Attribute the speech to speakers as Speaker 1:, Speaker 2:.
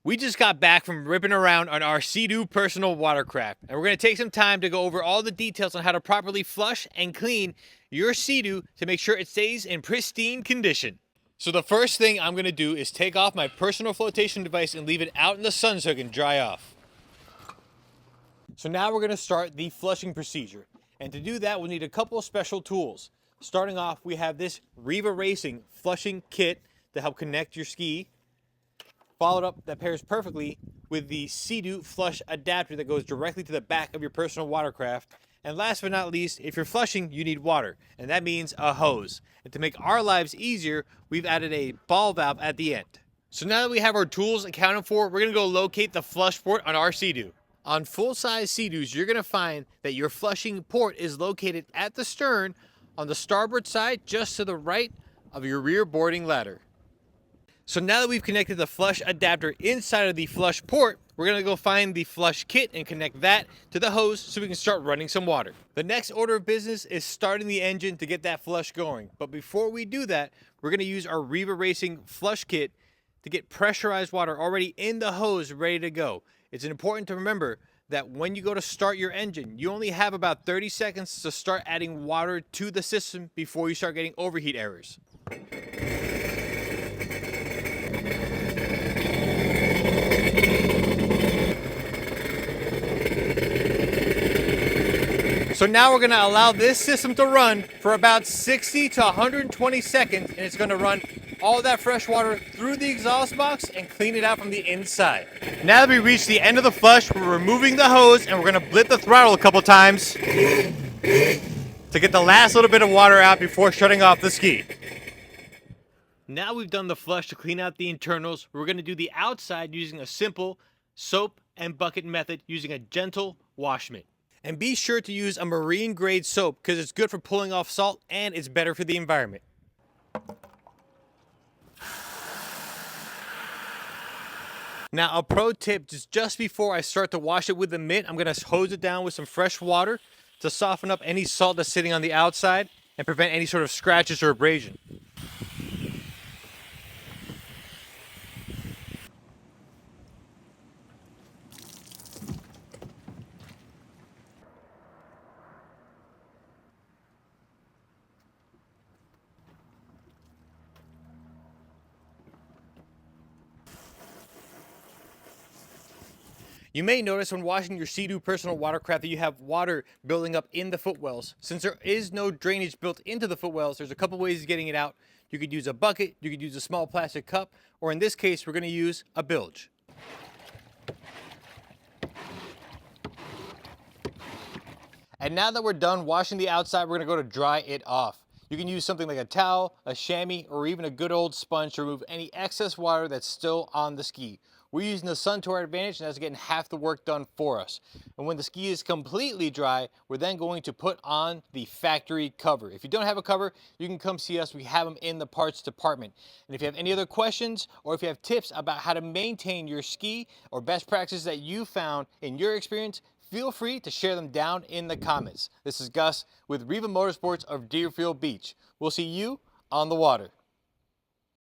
Speaker 1: We just got back from ripping around on our Sea-Doo personal watercraft, and we're going to take some time to go over all the details on how to properly flush and clean your Sea-Doo to make sure it stays in pristine condition. So the first thing I'm going to do is take off my personal flotation device and leave it out in the sun so it can dry off. So now we're going to start the flushing procedure, and to do that we'll need a couple of special tools. Starting off, we have this RIVA Racing flushing kit to help connect your ski. Followed up, that pairs perfectly with the Sea-Doo flush adapter that goes directly to the back of your personal watercraft. And last but not least, if you're flushing, you need water, and that means a hose. And to make our lives easier, we've added a ball valve at the end. So now that we have our tools accounted for, we're gonna go locate the flush port on our Sea-Doo. On full-size Sea-Doos, you're gonna find that your flushing port is located at the stern on the starboard side, just to the right of your rear boarding ladder. So now that we've connected the flush adapter inside of the flush port, we're going to go find the flush kit and connect that to the hose so we can start running some water. The next order of business is starting the engine to get that flush going. But before we do that, we're going to use our RIVA Racing flush kit to get pressurized water already in the hose ready to go. It's important to remember that when you go to start your engine, you only have about 30 seconds to start adding water to the system before you start getting overheat errors. So now we're going to allow this system to run for about 60 to 120 seconds, and it's going to run all that fresh water through the exhaust box and clean it out from the inside. Now that we reached the end of the flush, we're removing the hose and we're going to blip the throttle a couple times to get the last little bit of water out before shutting off the ski. Now we've done the flush to clean out the internals, we're going to do the outside using a simple soap and bucket method using a gentle wash mitt. And be sure to use a marine grade soap because it's good for pulling off salt and it's better for the environment. Now a pro tip, just before I start to wash it with the mitt, I'm going to hose it down with some fresh water to soften up any salt that's sitting on the outside and prevent any sort of scratches or abrasion. You may notice when washing your Sea-Doo personal watercraft that you have water building up in the footwells. Since there is no drainage built into the footwells, there's a couple ways of getting it out. You could use a bucket, you could use a small plastic cup, or in this case, we're going to use a bilge. And now that we're done washing the outside, we're going to go to dry it off. You can use something like a towel, a chamois, or even a good old sponge to remove any excess water that's still on the ski. We're using the sun to our advantage, and that's getting half the work done for us. And when the ski is completely dry, we're then going to put on the factory cover. If you don't have a cover, you can come see us. We have them in the parts department. And if you have any other questions, or if you have tips about how to maintain your ski or best practices that you found in your experience, feel free to share them down in the comments. This is Gus with RIVA Motorsports of Deerfield Beach. We'll see you on the water.